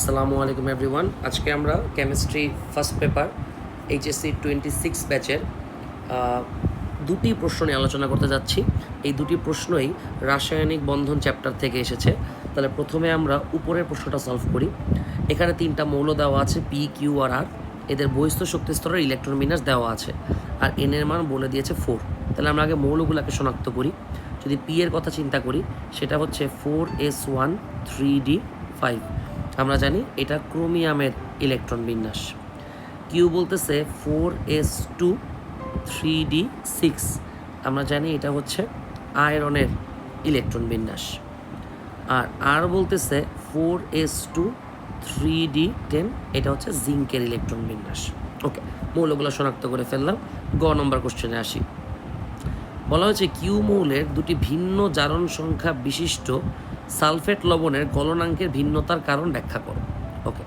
আসসালামু আলাইকুম এভরিওয়ান। আজকে আমরা কেমিস্ট্রি ফার্স্ট পেপার এইচএসসি 26 ব্যাচের দুটি প্রশ্ন নিয়ে আলোচনা করতে যাচ্ছি। এই দুটি প্রশ্নই রাসায়নিক বন্ধন চ্যাপ্টার থেকে এসেছে। তাহলে প্রথমে আমরা উপরের প্রশ্নটা সলভ করি। এখানে তিনটা মৌল দেওয়া আছে, পি, কিউ আর আর। এদের বহিস্থ শক্তি স্তরের ইলেকট্রন বিন্যাস দেওয়া আছে, আর এন এর মান বলে দিয়েছে 4। তাহলে আমরা আগে মৌলগুলোকে শনাক্ত করি। যদি পি এর কথা চিন্তা করি, সেটা হচ্ছে 4s1 3d5। আমরা জানি এটা ক্রোমিয়ামের ইলেকট্রন বিন্যাস। কিউ বলতেছে 4s2 3d6। আমরা জানি এটা হচ্ছে আয়রনের ইলেকট্রন বিন্যাস। আর আর বলতেছে 4s2 3d10। এটা হচ্ছে জিঙ্কের ইলেকট্রন বিন্যাস। ওকে, মৌলগুলো শনাক্ত করে ফেললাম। গ নম্বর কোশ্চেনে আসি। বলা হয়েছে কিউ মৌলের দুটি ভিন্ন জারণ সংখ্যা বিশিষ্ট সালফেট লবণের গলনাঙ্কের ভিন্নতার কারণ ব্যাখ্যা করো। ওকে,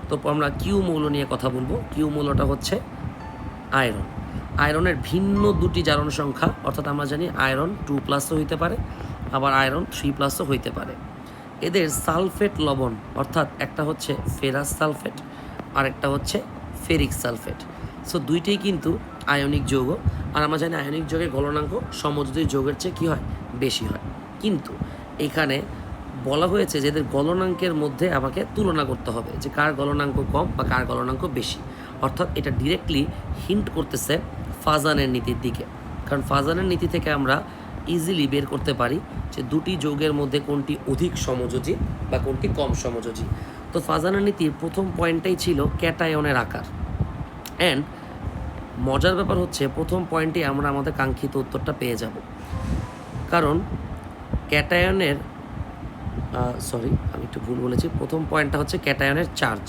তো আমরা কিউ মৌল নিয়ে কথা বলবো। কিউ মৌলটা হচ্ছে আয়রন। আয়রনের ভিন্ন দুটি জারণ সংখ্যা, অর্থাৎ আমরা জানি আয়রন 2+ হইতে পারে, আবার আয়রন 3+ হইতে পারে। এদের সালফেট লবণ, অর্থাৎ একটা হচ্ছে ফেরাস সালফেট আর একটা হচ্ছে ফেরিক সালফেট। সো দুইটাই কিন্তু আয়নিক যৌগ। আর আমরা জানি আয়নিক যৌগের গলনাঙ্ক সমযোজী যৌগের চেয়ে কী হয়, বেশি হয়। কিন্তু এখানে বলা হয়েছে যে এদের গলনাঙ্কের মধ্যে আমাকে তুলনা করতে হবে যে কার গলনাঙ্ক কম বা কার গলনাঙ্ক বেশি। অর্থাৎ এটা ডিরেক্টলি হিন্ট করতেছে ফাজানের নীতির দিকে। কারণ ফাজানের নীতি থেকে আমরা ইজিলি বের করতে পারি যে দুটি যৌগের মধ্যে কোনটি অধিক সমযোজী বা কোনটি কম সমযোজী। তো ফাজানের নীতির প্রথম পয়েন্টটাই ছিল ক্যাটায়নের আকার। অ্যান্ড মজার ব্যাপার হচ্ছে প্রথম পয়েন্টে আমরা আমাদের কাঙ্ক্ষিত উত্তরটা পেয়ে যাব। কারণ ক্যাটায়নের আমি একটু ভুল বলেছি। প্রথম পয়েন্টটা হচ্ছে ক্যাটায়নের চার্জ।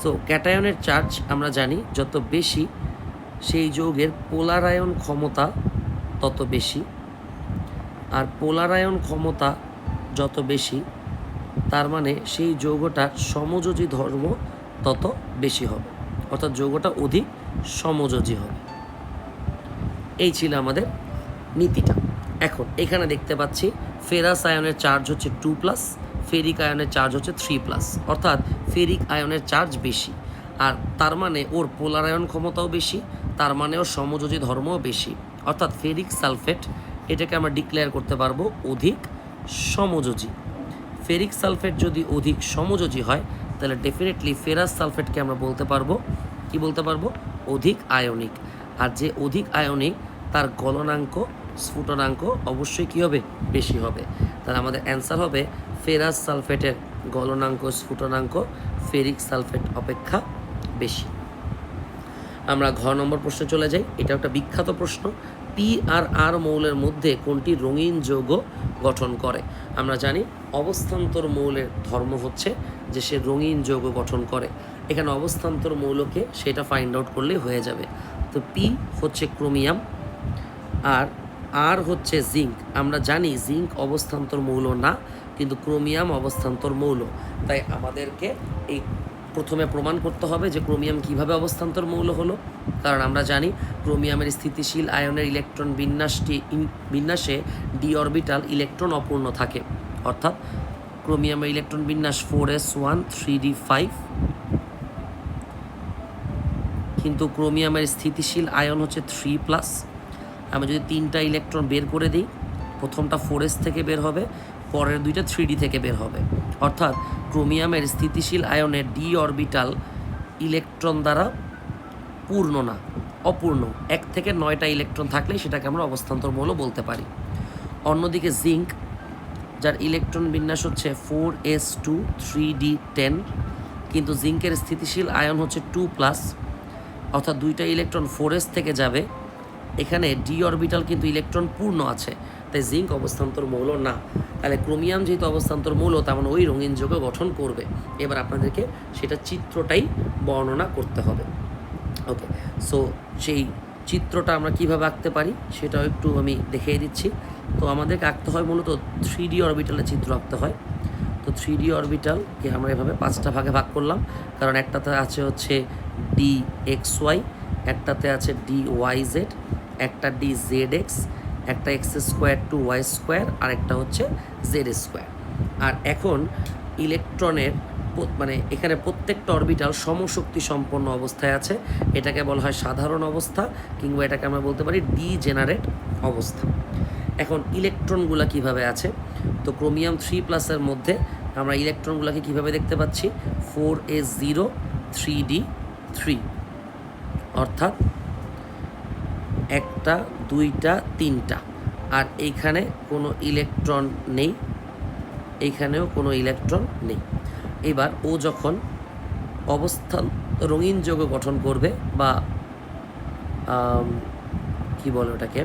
সো ক্যাটায়নের চার্জ আমরা জানি যত বেশি, সেই যৌগের পোলারায়ন ক্ষমতা তত বেশি। আর পোলারায়ন ক্ষমতা যত বেশি, তার মানে সেই যৌগটার সমযোজী ধর্ম তত বেশি হবে, অর্থাৎ যৌগটা অধিক সমযোজী হবে। এই ছিল আমাদের নীতিটা। এখন এখানে দেখতে পাচ্ছি ফেরাস আয়নের চার্জ হচ্ছে 2+, ফেরিক আয়নের চার্জ হচ্ছে 3+, অর্থাৎ ফেরিক আয়নের চার্জ বেশি। আর তার মানে ওর পোলারায়ন ক্ষমতাও বেশি, তার মানে ওর সমযোজী ধর্মও বেশি। অর্থাৎ ফেরিক সালফেট, এটাকে আমরা ডিক্লেয়ার করতে পারবো অধিক সমযোজী। ফেরিক সালফেট যদি অধিক সমযোজী হয়, তাহলে ডেফিনেটলি ফেরাস সালফেটকে আমরা বলতে পারবো, কি বলতে পারবো, অধিক আয়নিক। আর যে অধিক আয়নিক, তার গলনাঙ্ক, স্ফুটনাঙ্ক অবশ্যই কী হবে, বেশি হবে। তাহলে আমাদের অ্যান্সার হবে ফেরাস সালফেটের গলনাঙ্ক, স্ফুটনাঙ্ক ফেরিক সালফেট অপেক্ষা বেশি। আমরা ঘ নম্বর প্রশ্নে চলে যাই। এটা একটা বিখ্যাত প্রশ্ন। পি আর আর মৌলের মধ্যে কোনটি রঙিন যৌগ গঠন করে? আমরা জানি অবস্থান্তর মৌলের ধর্ম হচ্ছে যে সে রঙিন যৌগ গঠন করে। এখানে অবস্থান্তর মৌলকে সেটা ফাইন্ড আউট করলেই হয়ে যাবে। তো পি হচ্ছে ক্রোমিয়াম, আর আর হচ্ছে জিঙ্ক। আমরা জানি জিঙ্ক অবস্থান্তর মৌল না, কিন্তু ক্রোমিয়াম অবস্থান্তর মৌল। তাই আমাদেরকে এই প্রথমে প্রমাণ করতে হবে যে ক্রোমিয়াম কিভাবে অবস্থান্তর মৌল হলো। কারণ আমরা জানি ক্রোমিয়ামের স্থিতিশীল আয়নের ইলেকট্রন বিন্যাসে ডি অরবিটাল ইলেকট্রন অপূর্ণ থাকে। অর্থাৎ ক্রোমিয়ামের ইলেকট্রন বিন্যাস 4s1 3d5, কিন্তু ক্রোমিয়ামের স্থিতিশীল আয়ন হচ্ছে 3+। আমি যদি 3টা ইলেকট্রন বের করে দিই, প্রথমটা 4s থেকে বের হবে, পরের দুইটা 3d থেকে বের হবে। অর্থাৎ ক্রোমিয়ামের স্থিতিশীল আয়নের ডি অরবিটাল ইলেকট্রন দ্বারা পূর্ণ না, অপূর্ণ। 1 থেকে 9টা ইলেকট্রন থাকলেই সেটাকে আমরা অবস্থান্তর মৌল বলতে পারি। অন্যদিকে জিঙ্ক, যার ইলেকট্রন বিন্যাস হচ্ছে 4s2 3d10, কিন্তু জিঙ্কের স্থিতিশীল আয়ন হচ্ছে 2+, অর্থাৎ দুইটা ইলেকট্রন 4s থেকে যাবে। এখানে ডি অরবিটাল কিন্তু ইলেকট্রন পূর্ণ আছে, তাই জিঙ্ক অবস্থান্তর মৌল না। তাহলে ক্রোমিয়াম যেহেতু অবস্থান্তর মৌল, তেমন ওই রঙিন যৌগ গঠন করবে। এবার আপনাদেরকে সেটা চিত্রটাই বর্ণনা করতে হবে। ওকে, সো সেই চিত্রটা আমরা কীভাবে আঁকতে পারি সেটাও একটু আমি দেখিয়ে দিচ্ছি। তো আমাদেরকে আঁকতে হয় মূলত 3D অরবিটালের চিত্র আঁকতে হয়। তো 3D অরবিটালকে আমরা এভাবে 5টা ভাগে ভাগ করলাম, কারণ একটাতে আছে হচ্ছে DXY, একটাতে আছে DYZ, একটা DZX, একটা x² to y², আর একটা হচ্ছে z²। আর এখন ইলেকট্রনের মানে এখানে প্রত্যেকটা অরবিটাল সমশক্তি সম্পন্ন অবস্থায় আছে, এটাকে বলা হয় সাধারণ অবস্থা, কিংবা এটাকে আমরা বলতে পারি ডিজেনারেট অবস্থা। এখন ইলেকট্রনগুলো কিভাবে আছে, তো ক্রোমিয়াম 3+ মধ্যে আমরা ইলেকট্রনগুলোকে কিভাবে দেখতে পাচ্ছি, 4s0 3d3, অর্থাৎ 1টা 2টা 3টা, আর এইখানে কোনো ইলেকট্রন নেই, এইখানেও কোনো ইলেকট্রন নেই। এবার ও যখন অবস্থান রঙিন যৌগ গঠন করবে বা কি বলে ওটাকে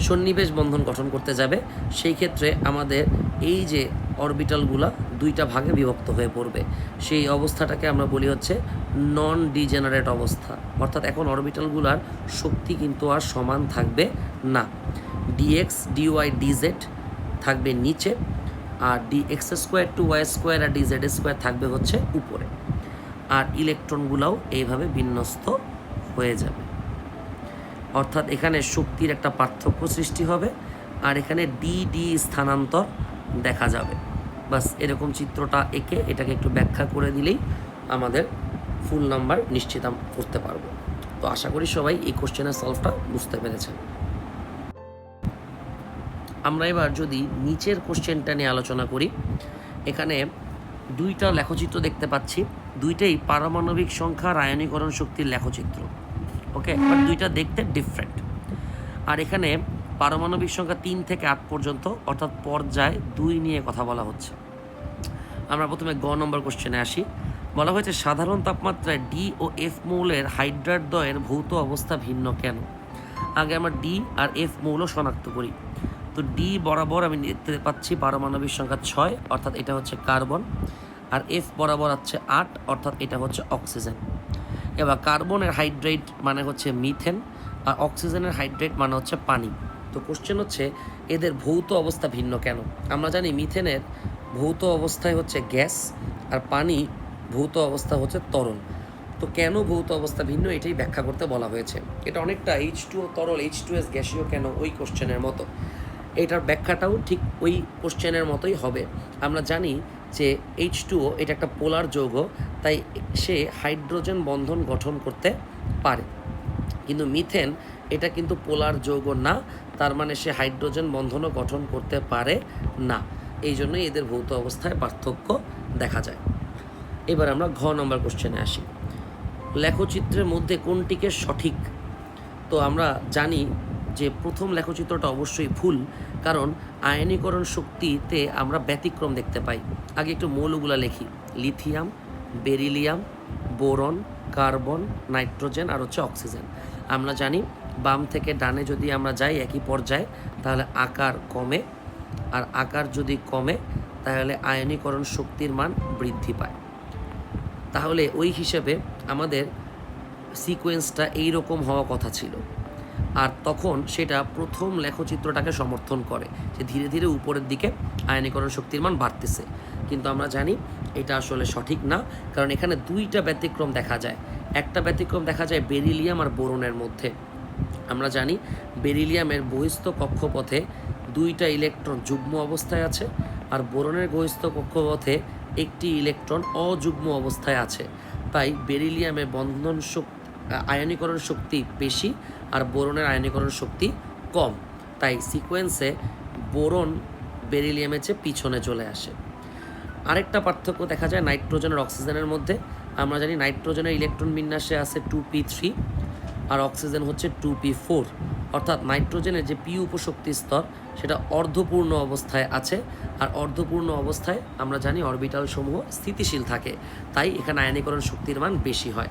সন্নিবেশ বন্ধন গঠন করতে যাবে, সেই ক্ষেত্রে আমাদের এই যে অরবিটালগুলো 2টা ভাগে বিভক্ত হয়ে পড়বে। সেই অবস্থাটাকে আমরা বলি হচ্ছে নন ডিজেনারেট অবস্থা, অর্থাৎ এখন অরবিটালগুলোর শক্তি কিন্তু আর সমান থাকবে না। ডিএক্স ডিওয়াই ডিজেড থাকবে নিচে, আর dx² to y² R dz² থাকবে হচ্ছে উপরে, আর ইলেকট্রনগুলোও এইভাবে বিন্যস্ত হয়ে যাবে। অর্থাৎ এখানে শক্তির একটা পার্থক্য সৃষ্টি হবে, আর এখানে ডি স্থানান্তর দেখা যাবে। বাস এরকম চিত্রটা এঁকে এটাকে একটু ব্যাখ্যা করে দিলেই আমাদের ফুল নাম্বার নিশ্চিত করতে পারবো। তো আশা করি সবাই এই কোশ্চেনের সলভটা বুঝতে পেরেছেন। আমরা এবার যদি নিচের কোশ্চেনটা নিয়ে আলোচনা করি, এখানে 2টা লেখচিত্র দেখতে পাচ্ছি, 2টাই পারমাণবিক সংখ্যা আয়নীকরণ শক্তির লেখচিত্র। ওকে, বাট 2টা দেখতে ডিফারেন্ট। আর এখানে পারমাণবিক সংখ্যা 3 থেকে 8 পর্যন্ত, অর্থাৎ পর্যায় 2 নিয়ে কথা বলা হচ্ছে। আমরা প্রথমে গ নম্বর কোশ্চেনে আসি। বলা হয়েছে সাধারণ তাপমাত্রায় ডি ও এফ মৌলের হাইড্রাইড দ্বয়ের ভৌত অবস্থা ভিন্ন কেন। আগে আমরা ডি আর এফ মৌল শনাক্ত করি। তো ডি বরাবর আমি দেখতে পাচ্ছি পারমাণবিক সংখ্যা 6, অর্থাৎ এটা হচ্ছে কার্বন, আর এফ বরাবর আছে 8, অর্থাৎ এটা হচ্ছে অক্সিজেন। এবার কার্বনের হাইড্রেট মানে হচ্ছে মিথেন, আর অক্সিজেনের হাইড্রেট মানে হচ্ছে পানি। তো কোশ্চেন হচ্ছে এদের ভৌত অবস্থা ভিন্ন কেন। আমরা জানি মিথেনের ভৌত অবস্থায় হচ্ছে গ্যাস, আর পানি ভৌত অবস্থা হচ্ছে তরল। তো কেন ভৌত অবস্থা ভিন্ন, এটাই ব্যাখ্যা করতে বলা হয়েছে। এটা অনেকটা H2O তরল, H2S গ্যাসীয় কেন, ওই কোশ্চেনের মতো। এটার ব্যাখ্যাটাও ঠিক ওই কোশ্চেনের মতোই হবে। আমরা জানি যে H2O এটা একটা পোলার যৌগ, তাই সে হাইড্রোজেন বন্ধন গঠন করতে পারে, কিন্তু মিথেন এটা কিন্তু পোলার যৌগ না, তার মানে সে হাইড্রোজেন বন্ধনও গঠন করতে পারে না। এই জন্যই এদের ভৌত অবস্থায় পার্থক্য দেখা যায়। এবার আমরা ঘ নম্বর কোশ্চেনে আসি। লেখচিত্রের মধ্যে কোনটিকে সঠিক। তো আমরা জানি যে প্রথম লেখচিত্রটা অবশ্যই ভুল, কারণ আয়নীকরণ শক্তিতে আমরা ব্যতিক্রম দেখতে পাই। আগে একটু মৌলগুলো লিখি, lithium, beryllium, boron, carbon, nitrogen আর হচ্ছে অক্সিজেন। আমরা জানি বাম থেকে ডানে যদি আমরা যাই একই পর্যায়ে, তাহলে আকার কমে, আর আকার যদি কমে তাহলে আয়নীকরণ শক্তির মান বৃদ্ধি পায়। তাহলে ওই হিসেবে আমাদের সিকোয়েন্সটা এইরকম হওয়া কথা ছিল, আর তখন সেটা প্রথম লেখচিত্রটাকে সমর্থন করে যে ধীরে ধীরে উপরের দিকে আয়নীকরণ শক্তির মান বাড়তেছে। কিন্তু আমরা জানি এটা আসলে সঠিক না, কারণ এখানে 2টা ব্যতিক্রম দেখা যায়। একটা ব্যতিক্রম দেখা যায় বেরিলিয়াম আর বোরনের মধ্যে। আমরা জানি বেরিলিয়ামের বহিস্থ কক্ষপথে 2টা ইলেকট্রন যুগ্ম অবস্থায় আছে, আর বোরনের বহিস্থ কক্ষপথে একটি ইলেকট্রন অযুগ্ম অবস্থায় আছে। তাই বেরিলিয়ামের বন্ধন আয়নীকরণ শক্তি বেশি, আর বোরনের আয়নীকরণ শক্তি কম। তাই সিকোয়েন্সে বোরন বেরিলিয়ামের চেয়ে পিছনে চলে আসে। আরেকটা পার্থক্য দেখা যায় নাইট্রোজেন আর অক্সিজেনের মধ্যে। আমরা জানি নাইট্রোজেনের ইলেকট্রন বিন্যাসে আছে 2p3, আর অক্সিজেন হচ্ছে 2p4, অর্থাৎ নাইট্রোজেনের যে পি উপশক্তি স্তর সেটা অর্ধপূর্ণ অবস্থায় আছে, আর অর্ধপূর্ণ অবস্থায় আমরা জানি অরবিটাল সমূহ স্থিতিশীল থাকে, তাই এখানে আয়নীকরণ শক্তির মান বেশি হয়।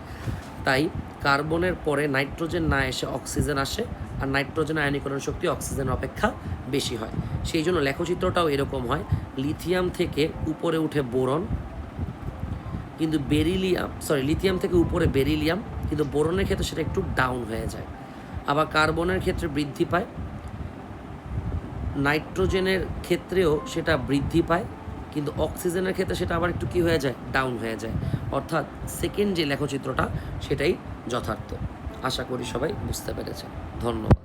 তাই কার্বনের পরে নাইট্রোজেন না এসে অক্সিজেন আসে, আর নাইট্রোজেন আয়নীকরণ শক্তি অক্সিজেনের অপেক্ষা বেশি হয়। সেই জন্য লেখচিত্রটাও এরকম হয়, লিথিয়াম থেকে উপরে উঠে বোরন, কিন্তু লিথিয়াম থেকে উপরে বেরিলিয়াম, কিন্তু বোরনের ক্ষেত্রে সেটা একটু ডাউন হয়ে যায়। আবার কার্বনের ক্ষেত্রে বৃদ্ধি পায়, নাইট্রোজেনের ক্ষেত্রেও সেটা বৃদ্ধি পায়, কিন্তু অক্সিজেনের ক্ষেত্রে সেটা আবার একটু কী হয়ে যায়, ডাউন হয়ে যায়। অর্থাৎ সেকেন্ড যে লেখচিত্রটা সেটাই যথার্থ। আশা করি সবাই বুঝতে পেরেছেন। ধন্যবাদ।